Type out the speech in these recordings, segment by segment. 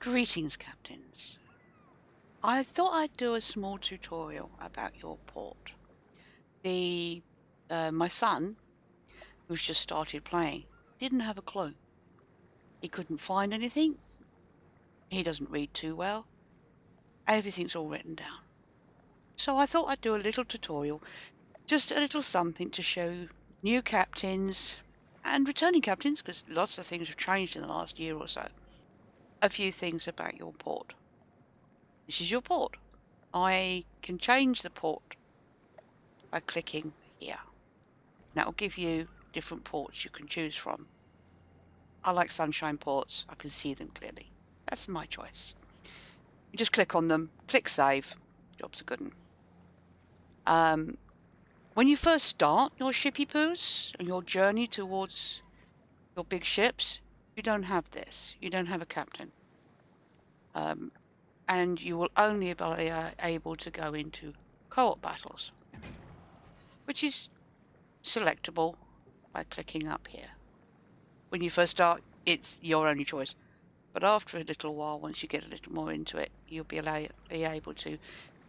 Greetings, captains. I thought I'd do a small tutorial about your port. My son, who's just started playing, didn't have a clue. He couldn't find anything. He doesn't read too well. Everything's all written down. So I thought I'd do a little tutorial, just a little something to show new captains and returning captains, because lots of things have changed in the last year or so. A few things about your port. This is your port. I can change the port by clicking here. That will give you different ports you can choose from. I like sunshine ports. I can see them clearly. That's my choice. You just click on them, click save. Job's a good one. When you first start your shippy poos and your journey towards your big ships, you don't have this. You don't have a captain. And you will only be able to go into co-op battles, which is selectable by clicking up here. When you first start, it's your only choice. But after a little while, once you get a little more into it, you'll be able to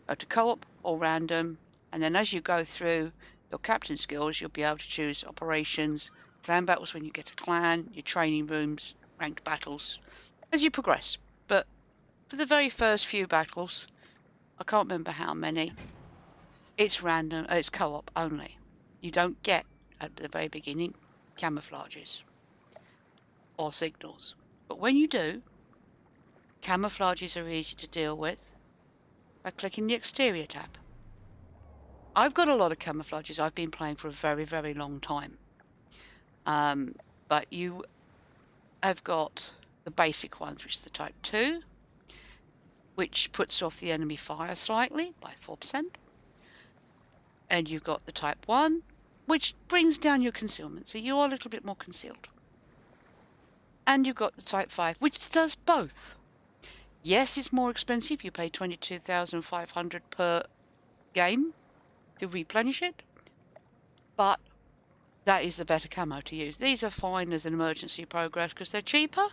go to co-op or random. And then as you go through your captain skills, you'll be able to choose operations, clan battles when you get a clan, your training rooms, ranked battles, as you progress. But for the very first few battles, I can't remember how many, it's random, it's co-op only. You don't get, at the very beginning, camouflages or signals. But when you do, camouflages are easy to deal with by clicking the exterior tab. I've got a lot of camouflages. I've been playing for a very, very long time. But you have got the basic ones, which is the type 2, which puts off the enemy fire slightly by 4%. And you've got the type 1, which brings down your concealment, so you're a little bit more concealed. And you've got the type 5, which does both. Yes, it's more expensive. You pay 22,500 per game to replenish it, but that is the better camo to use. These are fine as an emergency progress because they're cheaper.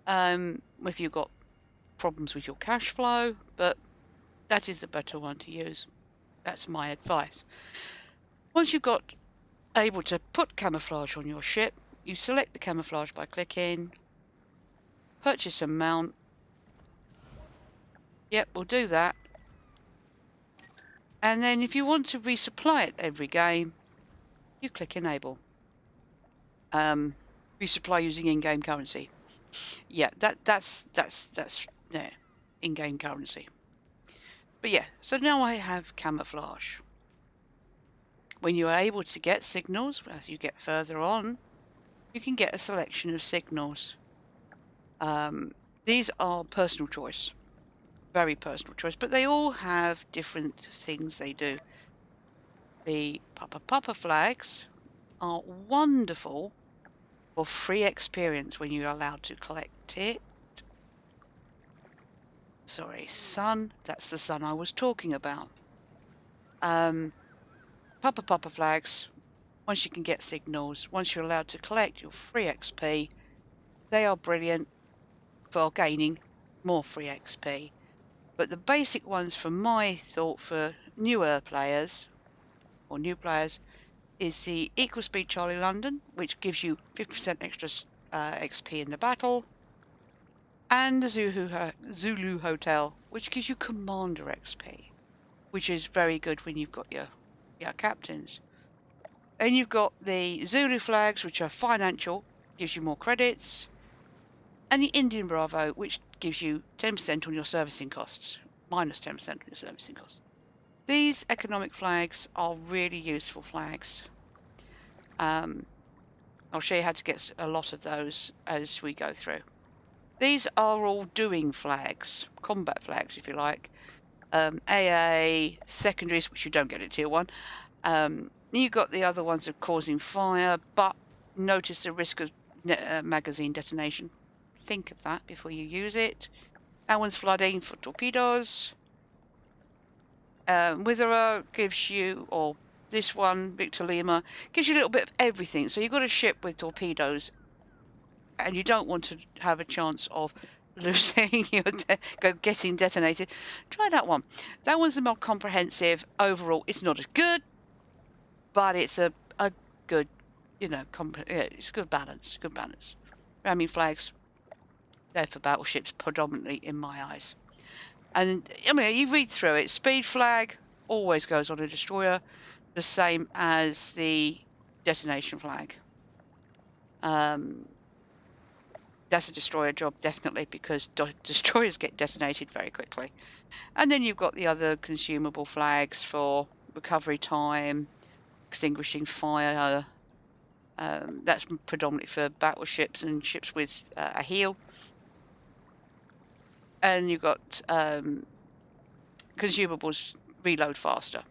If you've got problems with your cash flow, but that is the better one to use. That's my advice. Once you've got able to put camouflage on your ship, you select the camouflage by clicking purchase and mount. Yep, we'll do that. And then if you want to resupply it every game, you click enable. Resupply using in-game currency. Yeah, that's yeah, in-game currency. But yeah, so now I have camouflage. When you are able to get signals, as you get further on, you can get a selection of signals. These are personal choice. Very personal choice, but they all have different things they do. The Papa flags are wonderful for free experience when you're allowed to collect it. Sorry, sun. That's the sun I was talking about. Papa flags, once you can get signals, once you're allowed to collect your free XP, they are brilliant for gaining more free XP. But the basic ones, from my thought, for newer players, or new players, is the Equal Speed Charlie London, which gives you 50% extra XP in the battle, and the Zulu Hotel, which gives you Commander XP, which is very good when you've got your captains. And you've got the Zulu flags, which are financial, gives you more credits, and the Indian Bravo, which gives you 10% on your servicing costs, minus 10% on your servicing costs. These economic flags are really useful flags. I'll show you how to get a lot of those as we go through. These are all doing flags, combat flags if you like. AA, secondaries, which you don't get at tier 1. You've got the other ones of causing fire, but notice the risk of magazine detonation. Think of that before you use it. That one's flooding for torpedoes. Witherer gives you, or this one, Victor Lima, gives you a little bit of everything. So you've got a ship with torpedoes, and you don't want to have a chance of losing getting detonated, try that one. That one's the more comprehensive. Overall, it's not as good, but it's a good, you know, it's good balance. Good balance. Ramming flags, they're for battleships predominantly in my eyes. And I mean, you read through it. Speed flag always goes on a destroyer, the same as the detonation flag. That's a destroyer job, definitely, because destroyers get detonated very quickly. And then you've got the other consumable flags for recovery time, extinguishing fire. That's predominantly for battleships and ships with a heel. And you've got consumables reload faster.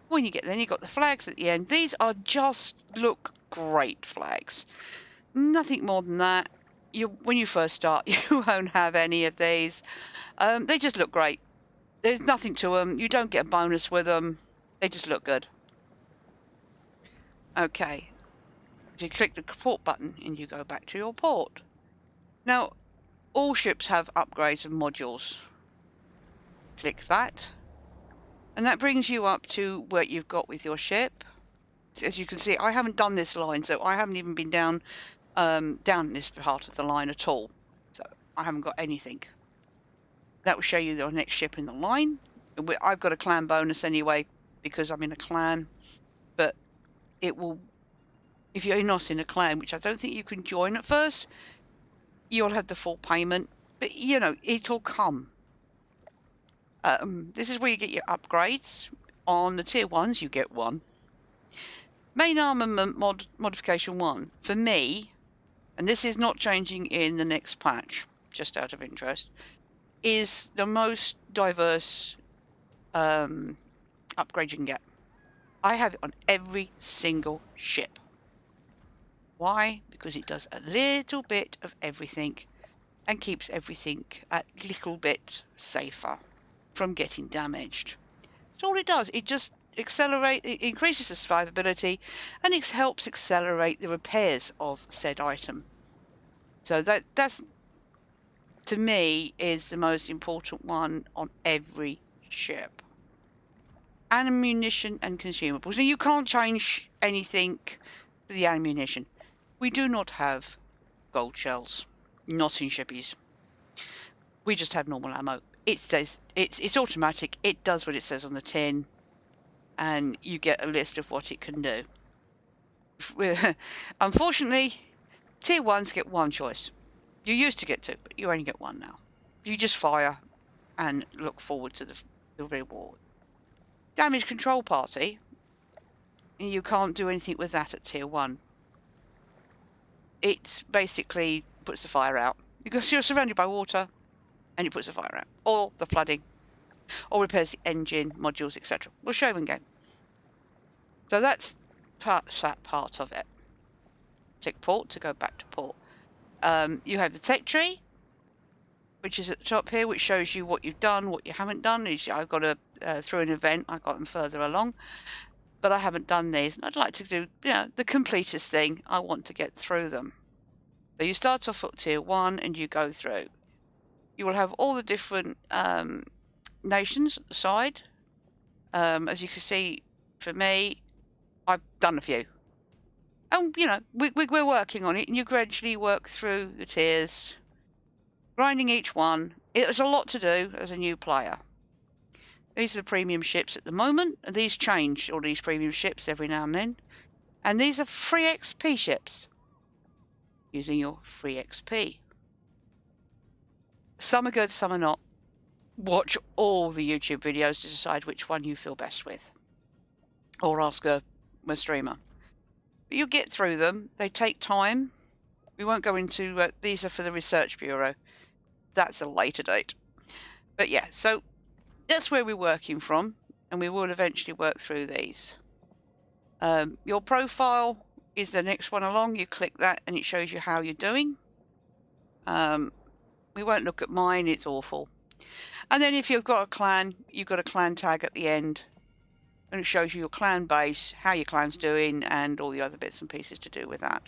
When you get then, you've got the flags at the end. These are just look great flags. Nothing more than that. When you first start, you won't have any of these. They just look great. There's nothing to them. You don't get a bonus with them. They just look good. Okay. So you click the port button and you go back to your port. Now, all ships have upgrades and modules. Click that. And that brings you up to where you've got with your ship. As you can see, I haven't done this line, so I haven't even been down this part of the line at all. So I haven't got anything. That will show you your next ship in the line. I've got a clan bonus anyway because I'm in a clan, but it will, if you're not in a clan, which I don't think you can join at first, you'll have the full payment, but you know, it'll come. This is where you get your upgrades. On the tier 1s, you get 1. Main armament modification 1, for me, and this is not changing in the next patch, just out of interest, is the most diverse upgrade you can get. I have it on every single ship. Why? Because it does a little bit of everything and keeps everything a little bit safer from getting damaged. That's all it does. It just it increases the survivability, and it helps accelerate the repairs of said item. So that's to me is the most important one on every ship. Ammunition and consumables. Now you can't change anything for the ammunition. We do not have gold shells, not in shippies. We just have normal ammo. It says it's automatic. It does what it says on the tin, and you get a list of what it can do. Unfortunately, tier 1s get one choice. You used to get 2, but you only get 1 now. You just fire and look forward to the reward. Damage control party. You can't do anything with that at tier 1. It's basically puts the fire out because you're surrounded by water, and it puts the fire out, or the flooding, or repairs the engine, modules, etc. We'll show you in game. So that's that part of it. Click port to go back to port. You have the tech tree, which is at the top here, which shows you what you've done, what you haven't done. I've got through an event, I got them further along, but I haven't done these. And I'd like to do, the completest thing. I want to get through them. So you start off at tier 1 and you go through. You will have all the different nations at the side. As you can see, for me, I've done a few. And, we're working on it, and you gradually work through the tiers, grinding each one. It's a lot to do as a new player. These are the premium ships at the moment, and these change, all these premium ships, every now and then. And these are free XP ships, using your free XP. Some are good, some are not. Watch all the YouTube videos to decide which one you feel best with. Or ask a streamer. But you'll get through them. They take time. We won't go into... these are for the Research Bureau. That's a later date. But yeah, so that's where we're working from. And we will eventually work through these. Your profile is the next one along. You click that and it shows you how you're doing. We won't look at mine. It's awful. And then if you've got a clan, you've got a clan tag at the end. And it shows you your clan base, how your clan's doing, and all the other bits and pieces to do with that.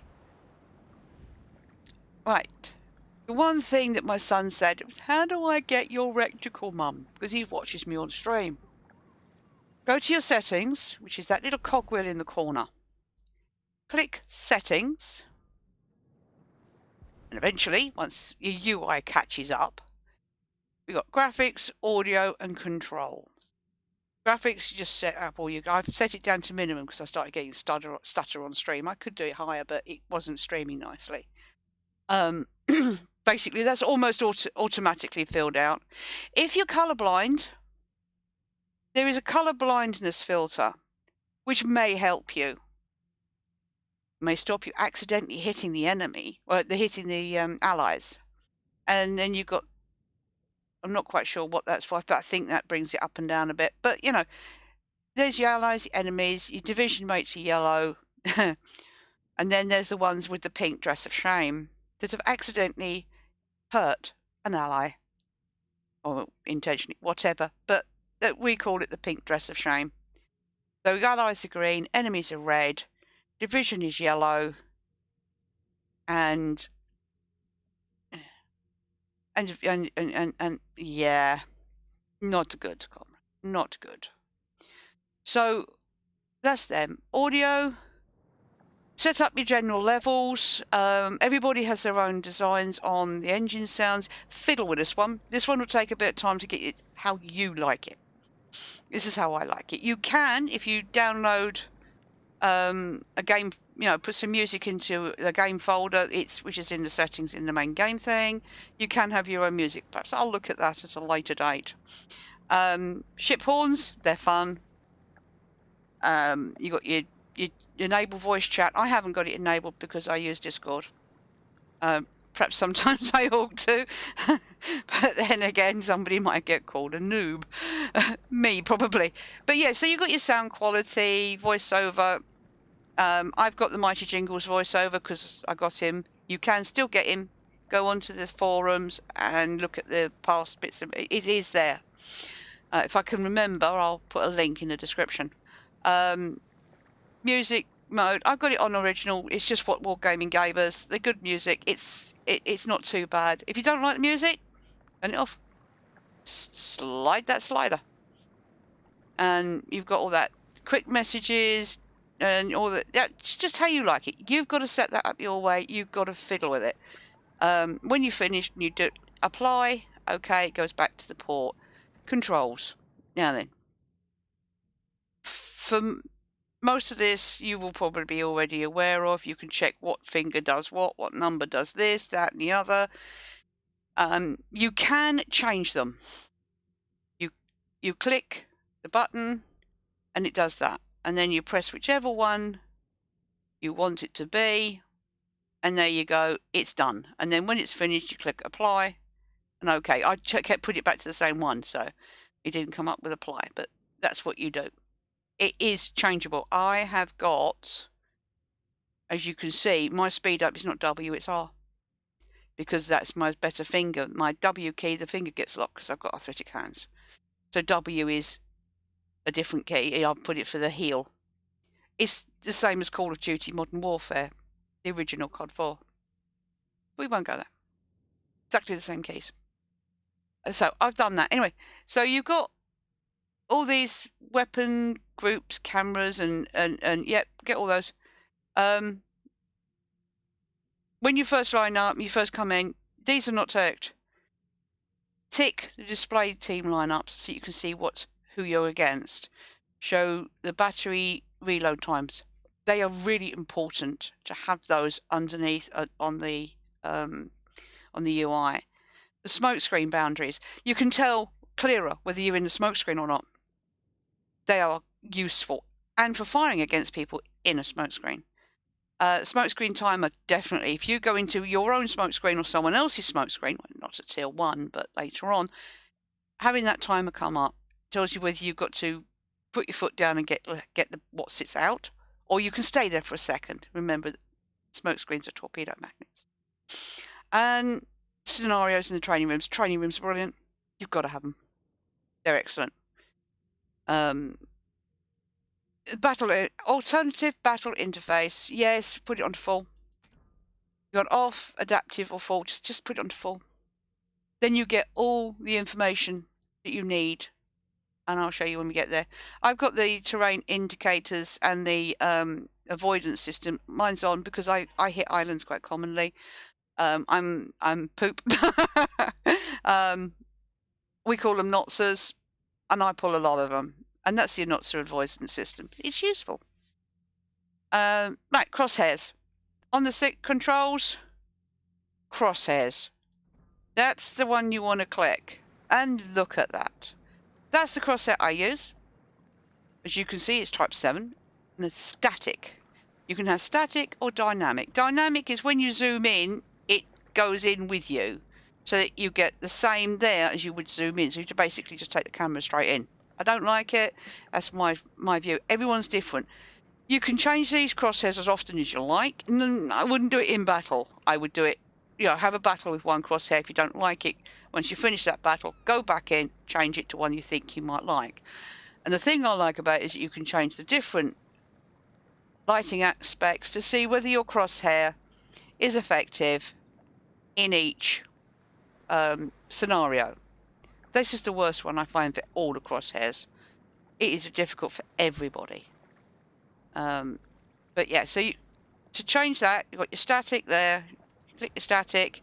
Right. The one thing that my son said was, how do I get your reticle, Mum? Because he watches me on stream. Go to your settings, which is that little cogwheel in the corner. Click settings. And eventually, once your UI catches up, we've got graphics, audio, and controls. Graphics, you just set up all your... I've set it down to minimum because I started getting stutter on stream. I could do it higher, but it wasn't streaming nicely. Basically, that's almost automatically filled out. If you're colorblind, there is a color blindness filter, which may help you. It may stop you accidentally hitting the enemy, or hitting the allies. And then you've got... I'm not quite sure what that's for, but I think that brings it up and down a bit. But, you know, there's your allies, your enemies, your division mates are yellow. And then there's the ones with the pink dress of shame that have accidentally hurt an ally. Or intentionally, whatever. But we call it the pink dress of shame. So allies are green, enemies are red, division is yellow, and yeah, not good, comrade, not good. So that's them. Audio. Set up your general levels. Everybody has their own designs on the engine sounds. Fiddle with this one. This one will take a bit of time to get it how you like it. This is how I like it. You can, if you download a game, you know, put some music into the game folder, which is in the settings in the main game thing. You can have your own music. Perhaps I'll look at that at a later date. Ship horns, they're fun. You got your enable voice chat. I haven't got it enabled because I use Discord. Perhaps sometimes I ought to, but then again, somebody might get called a noob. Me, probably. But yeah, so you've got your sound quality, voiceover. I've got the Mighty Jingles voiceover because I got him. You can still get him. Go onto the forums and look at the past bits of it. It is there. If I can remember, I'll put a link in the description. Music mode, I've got it on original. It's just what Wargaming gave us. The good music. It's not too bad. If you don't like the music, turn it off. Slide that slider, and you've got all that quick messages and all that. That's just how you like it. You've got to set that up your way. You've got to fiddle with it. When you finish, you do apply. Okay, it goes back to the port. Controls. Now then, for most of this, you will probably be already aware of. You can check what finger does what number does this, that, and the other. You can change them. You click the button, and it does that. And then you press whichever one you want it to be, and there you go. It's done. And then when it's finished, you click apply, and okay. I kept putting it back to the same one, so it didn't come up with apply. But that's what you do. It is changeable. I have got, as you can see, my speed up is not W, it's R. Because that's my better finger. My W key, the finger gets locked because I've got arthritic hands. So W is a different key. I'll put it for the heel. It's the same as Call of Duty Modern Warfare, the original COD 4. We won't go there. Exactly the same keys. So I've done that. Anyway, so you've got all these weapon groups, cameras, and yep, get all those. When you first line up, you first come in, these are not ticked. Tick the display team lineups so you can see who you're against. Show the battery reload times. They are really important to have those underneath on the UI. The smoke screen boundaries. You can tell clearer whether you're in the smoke screen or not. They are useful, and for firing against people in a smoke screen. Smoke screen timer, definitely. If you go into your own smoke screen or someone else's smoke screen, well, not at tier 1, but later on, having that timer come up tells you whether you've got to put your foot down and get what sits out, or you can stay there for a second. Remember, smoke screens are torpedo magnets. And scenarios in the training rooms. Training rooms are brilliant. You've got to have them. They're excellent. Alternative battle interface. Yes, put it on full. You got off, adaptive, or full. Just put it on full. Then you get all the information that you need, and I'll show you when we get there. I've got the terrain indicators and the avoidance system. Mine's on because I hit islands quite commonly. I'm poop. We call them Notzers, and I pull a lot of them. And that's the Notzer avoidance system. It's useful. Right, crosshairs. On the stick controls, crosshairs. That's the one you want to click. And look at that. That's the crosshair I use. As you can see, it's type 7. And it's static. You can have static or dynamic. Dynamic is when you zoom in, it goes in with you. So that you get the same there as you would zoom in. So you basically just take the camera straight in. I don't like it. That's my view. Everyone's different. You can change these crosshairs as often as you like. And I wouldn't do it in battle. I would do it, have a battle with one crosshair. If you don't like it, once you finish that battle, go back in, change it to one you think you might like. And the thing I like about it is that you can change the different lighting aspects to see whether your crosshair is effective in each scenario. This is the worst one I find for all the crosshairs. It is difficult for everybody. But yeah, so to change that, you've got your static there. Click your static.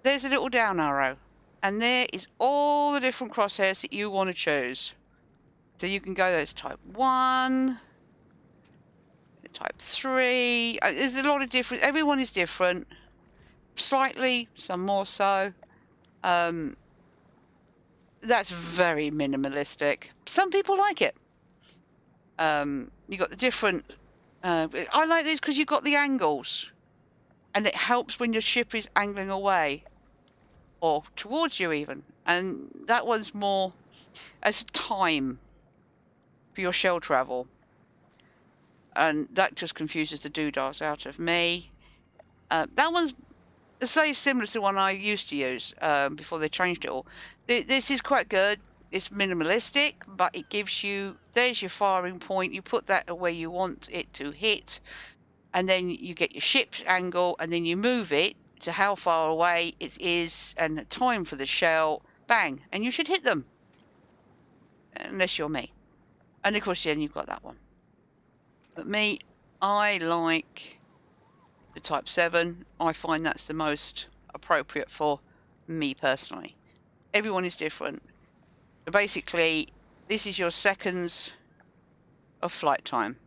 There's a little down arrow. And there is all the different crosshairs that you want to choose. So you can go, there's type 1, type 3. There's a lot of different, everyone is different. Slightly, some more so. That's very minimalistic. Some people like it. You got the different. I like this because you've got the angles, and it helps when your ship is angling away, or towards you even. And that one's more as time for your shell travel, and that just confuses the doodahs out of me. That one's similar to the one I used to use before they changed it all. This is quite good. It's minimalistic, but it gives you, there's your firing point. You put that where you want it to hit, and then you get your ship's angle, and then you move it to how far away it is and the time for the shell. Bang, and you should hit them, unless you're me. And of course, then you've got that one. But me, I like the type 7. I find that's the most appropriate for me personally. Everyone is different. So basically, this is your seconds of flight time.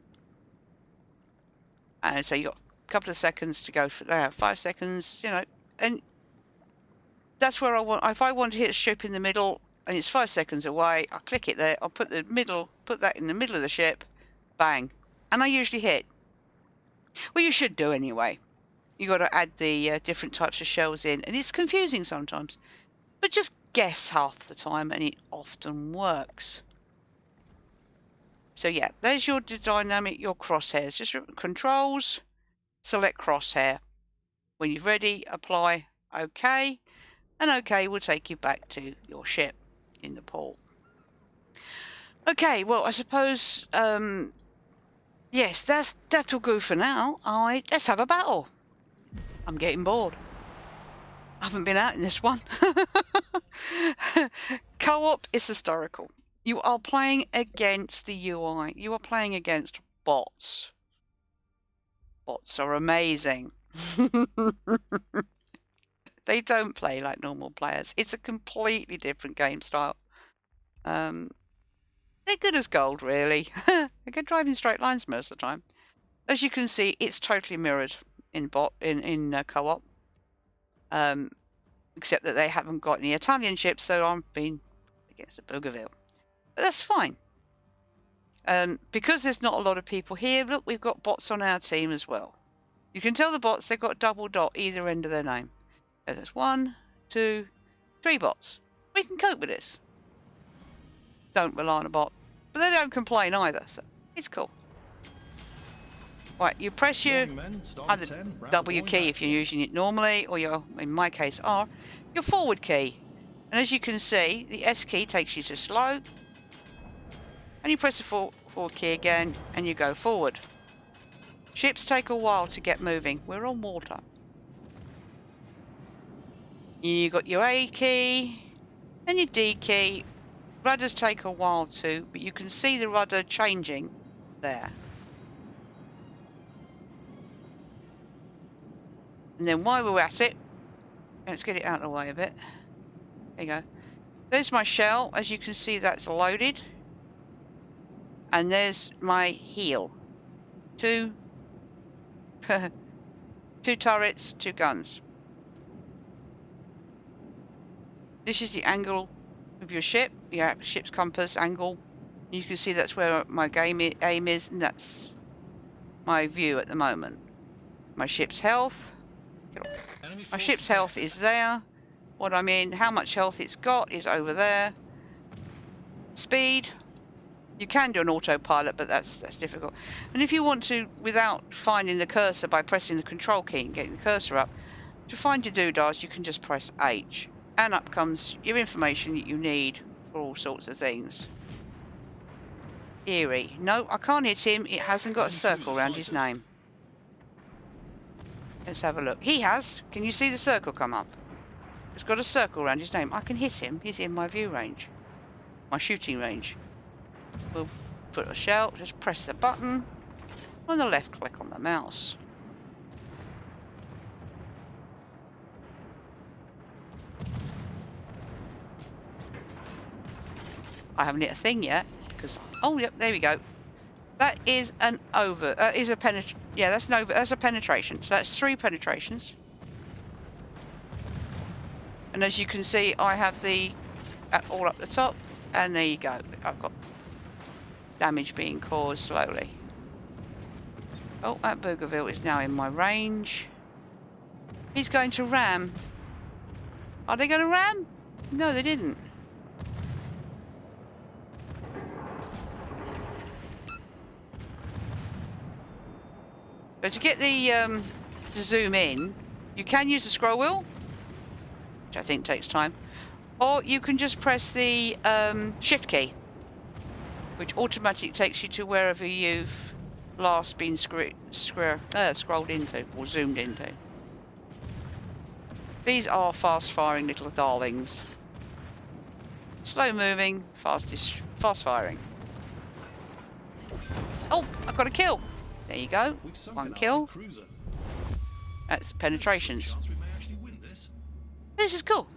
And so you got a couple of seconds to go for that. 5 seconds, and that's where I want. If I want to hit a ship in the middle and it's 5 seconds away, I'll click it there. I'll put that in the middle of the ship, bang, and I usually hit. Well, you should do anyway. You got to add the different types of shells in, and it's confusing sometimes. But just guess half the time, and it often works. So yeah, there's your dynamic, your crosshairs. Just controls, select crosshair. When you're ready, apply OK, and OK will take you back to your ship in the port. Okay, well, I suppose yes, that'll go for now. Let's have a battle. I'm getting bored. I haven't been out in this one. Co-op is historical. You are playing against the UI. You are playing against bots. Bots are amazing. They don't play like normal players. It's a completely different game style. They're good as gold, really. They can drive in straight lines most of the time. As you can see, it's totally mirrored in co-op. Except that they haven't got any Italian ships, so I've been against a Bougainville. But that's fine. Because there's not a lot of people here, look, we've got bots on our team as well. You can tell the bots they've got double dot either end of their name. So there's 1, 2, 3 bots. We can cope with this. Don't rely on a bot. But they don't complain either, so it's cool. Right, you press your either W key if you're using it normally, or your, in my case, R, your forward key. And as you can see, the S key takes you to slow. And you press the forward key again, and you go forward. Ships take a while to get moving. We're on water. You got your A key and your D key. Rudders take a while too, but you can see the rudder changing there. And then while we're at it, let's get it out of the way a bit. There you go. There's my shell. As you can see, that's loaded. And there's my heel. Two turrets, 2 guns. This is the angle of your ship, your ship's compass angle. You can see that's where my aim is, and that's my view at the moment. My ship's health. My ship's health is there. What I mean, how much health it's got is over there. Speed. You can do an autopilot, but that's difficult. And if you want to, without finding the cursor by pressing the control key and getting the cursor up, to find your doodads, you can just press H. And up comes your information that you need for all sorts of things. Eerie. No, I can't hit him. It hasn't got a circle around his name. Let's have a look. He has. Can you see the circle come up? It's got a circle around his name. I can hit him. He's in my view range. My shooting range. We'll put a shell. Just press the button. On the left, click on the mouse. I haven't hit a thing yet because oh yep, there we go. That is an over. Yeah, that's an over. That's a penetration. So that's 3 penetrations. And as you can see, I have the all up the top, and there you go. I've got damage being caused slowly. Oh, that Bougainville is now in my range. He's going to ram. Are they going to ram? No, they didn't. But to get the to zoom in, you can use the scroll wheel, which I think takes time, or you can just press the shift key, which automatically takes you to wherever you've last been scrolled into or zoomed into. These are fast-firing little darlings. Slow-moving, fast-firing. Oh, I've got a kill. There you go. 1 kill. That's penetrations. This is cool.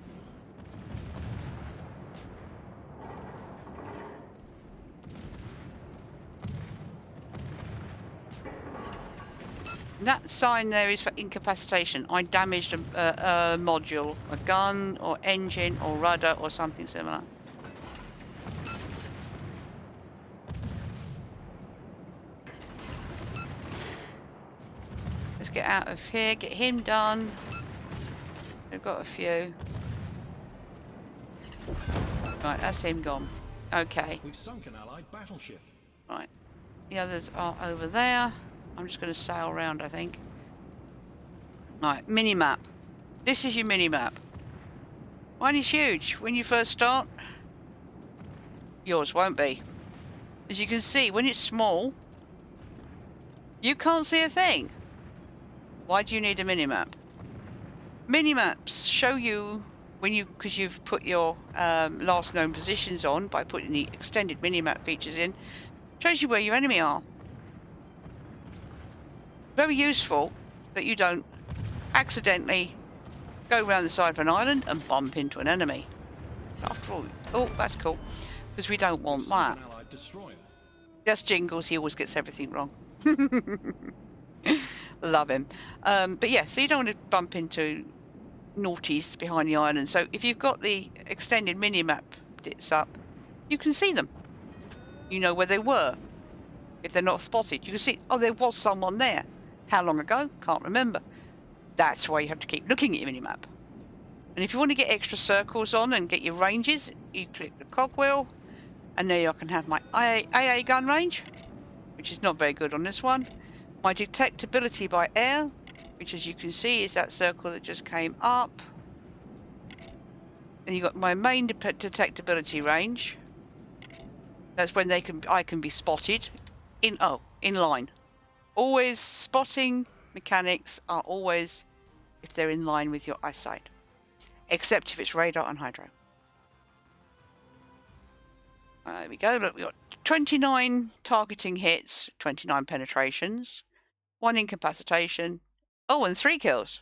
That sign there is for incapacitation. I damaged a module, a gun or engine or rudder or something similar. Let's get out of here, get him done. We've got a few. Right, that's him gone. Okay. We've sunk an allied battleship. Right. The others are over there. I'm just going to sail around, I think. Right, mini-map. This is your mini-map. Mine is huge. When you first start, yours won't be. As you can see, when it's small, you can't see a thing. Why do you need a mini-map? Mini-maps show you when you, because you've put your last known positions on by putting the extended mini-map features in, shows you where your enemy are. Very useful that you don't accidentally go around the side of an island and bump into an enemy. After all, oh, that's cool, because we don't want that. That's Jingles, he always gets everything wrong. Love him. But yeah, so you don't want to bump into naughties behind the island. So if you've got the extended mini-map bits up, you can see them. You know where they were. If they're not spotted, you can see, oh, there was someone there. How long ago? Can't remember. That's why you have to keep looking at your mini-map. And if you want to get extra circles on and get your ranges, you click the cogwheel, and there I can have my AA gun range, which is not very good on this one. My detectability by air, which as you can see is that circle that just came up. And you've got my main detectability range. That's when I can be spotted in line. Always spotting mechanics are always if they're in line with your eyesight. except if it's radar and hydro. There we go. Look, we got 29 targeting hits, 29 penetrations, 1 incapacitation. Oh, and 3 kills.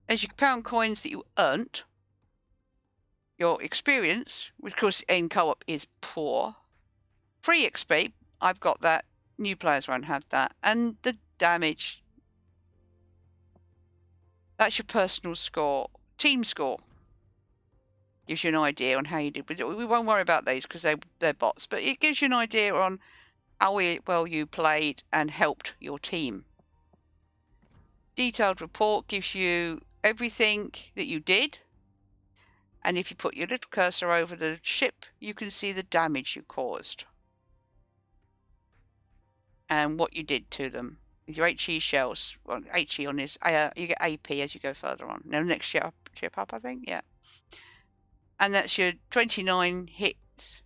There's your pound coins that you earned. Your experience, which of course in co-op is poor. Free XP, I've got that. New players won't have that. And the damage. That's your personal score. Team score. Gives you an idea on how you did. We won't worry about these because they're bots. But it gives you an idea on how well you played and helped your team. Detailed report gives you everything that you did. And if you put your little cursor over the ship, you can see the damage you caused. And what you did to them. With your HE shells, well, HE on this, you get AP as you go further on. Now, next ship up, I think, yeah. And that's your 29 hits,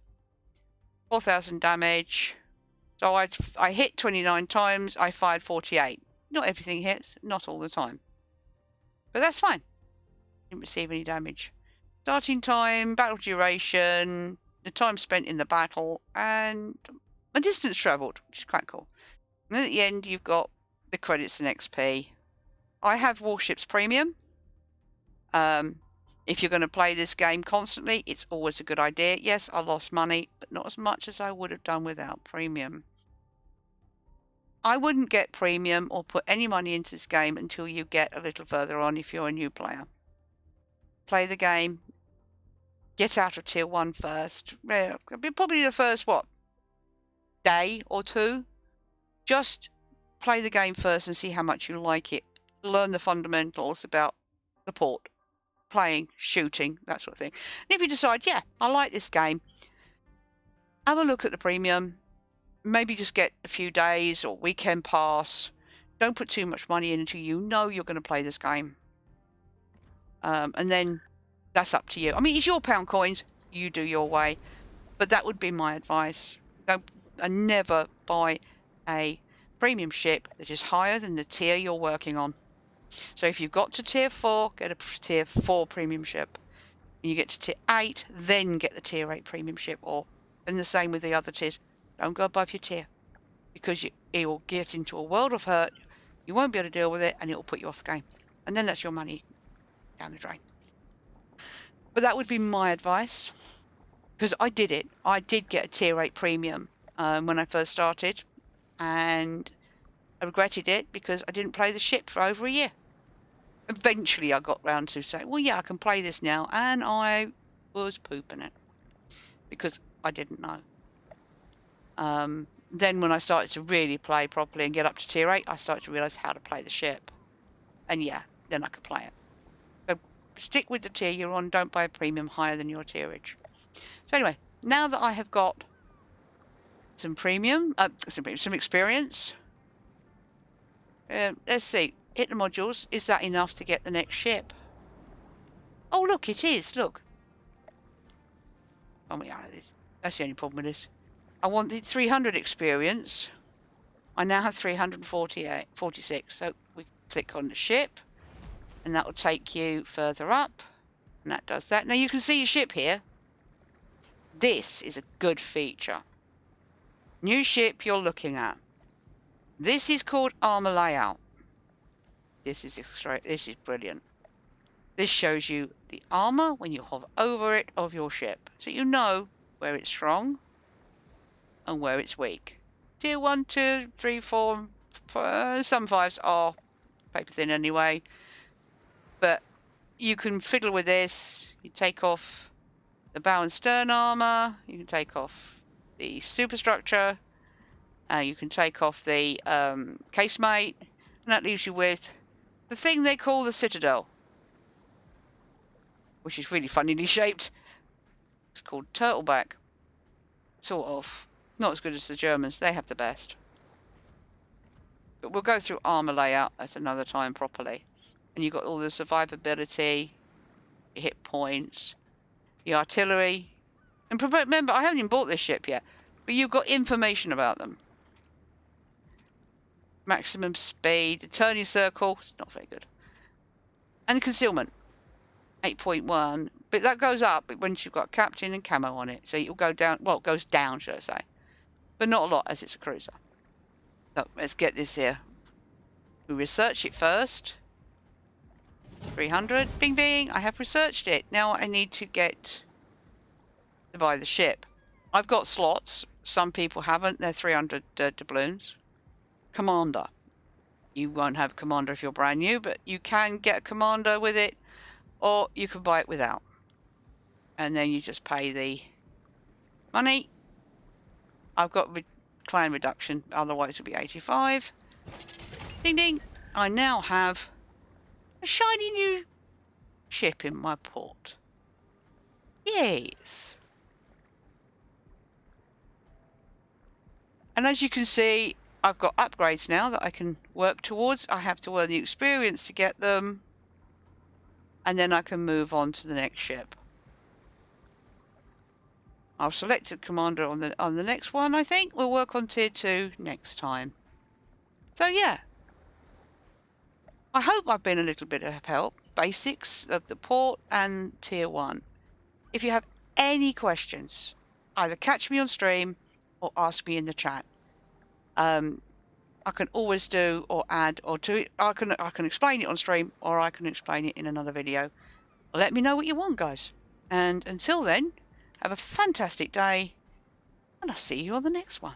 4,000 damage. So I hit 29 times, I fired 48. Not everything hits, not all the time. But that's fine. Didn't receive any damage. Starting time, battle duration, the time spent in the battle, and a distance travelled, which is quite cool. And then at the end, you've got the credits and XP. I have Warships Premium. If you're going to play this game constantly, it's always a good idea. Yes, I lost money, but not as much as I would have done without Premium. I wouldn't get Premium or put any money into this game until you get a little further on if you're a new player. Play the game. Get out of Tier 1 first. Probably the first, day or two. Just play the game first and see how much you like it. Learn the fundamentals about the port. Playing, shooting, that sort of thing. And if you decide, yeah, I like this game, have a look at the Premium. Maybe just get a few days or weekend pass. Don't put too much money in until you know you're going to play this game. And then that's up to you. I mean, it's your pound coins. You do your way. But that would be my advice. And never buy a premium ship that is higher than the tier you're working on. So if you've got to tier 4, get a tier 4 premium ship. When you get to tier 8, then get the tier 8 premium ship. Or then the same with the other tiers. Don't go above your tier. Because it will get into a world of hurt. You won't be able to deal with it and it will put you off the game. And then that's your money down the drain. But that would be my advice. Because I did it. I did get a tier 8 premium when I first started. And I regretted it because I didn't play the ship for over a year. Eventually I got round to saying, well, yeah, I can play this now. And I was pooping it. Because I didn't know. Then when I started to really play properly and get up to tier 8, I started to realise how to play the ship. And yeah, then I could play it. So stick with the tier you're on. Don't buy a premium higher than your tierage. So anyway, now that I have got some experience. Let's see. Hit the modules. Is that enough to get the next ship? Oh, look, it is. Look. Oh, yeah, that's the only problem with this. I wanted 300 experience. I now have 346. So we click on the ship. And that will take you further up. And that does that. Now you can see your ship here. This is a good feature. New ship you're looking at. This is called armor layout. This is brilliant. This shows you the armor when you hover over it of your ship. So you know where it's strong and where it's weak. Tier 1, 2, 3, 4, some 5s are paper thin anyway. But you can fiddle with this. You take off the bow and stern armor. You can take off the superstructure. You can take off the casemate. And that leaves you with the thing they call the Citadel. Which is really funnily shaped. It's called Turtleback. Sort of. Not as good as the Germans. They have the best. But we'll go through armor layout at another time properly. And you've got all the survivability, your hit points, the artillery. And remember, I haven't even bought this ship yet. But you've got information about them. Maximum speed. The turning circle. It's not very good. And concealment, 8.1. But that goes up once you've got captain and camo on it. So it'll go down, well, it goes down, should I say. But not a lot, as it's a cruiser. So let's get this here. We research it first. 300. Bing, bing. I have researched it. Now I need to get to buy the ship. I've got slots. Some people haven't. They're 300 doubloons. Commander. You won't have a commander if you're brand new, but you can get a commander with it, or you can buy it without. And then you just pay the money. I've got clan reduction, otherwise it would be 85. Ding ding. I now have a shiny new ship in my port. Yes. And as you can see, I've got upgrades now that I can work towards. I have to earn the experience to get them. And then I can move on to the next ship. I've selected commander on the next one, I think. We'll work on tier 2 next time. So yeah. I hope I've been a little bit of help. Basics of the port and tier 1. If you have any questions, either catch me on stream or ask me in the chat. I can always do or add or do it. I can explain it on stream, or I can explain it in another video. Let me know what you want, guys. And until then, have a fantastic day, and I'll see you on the next one.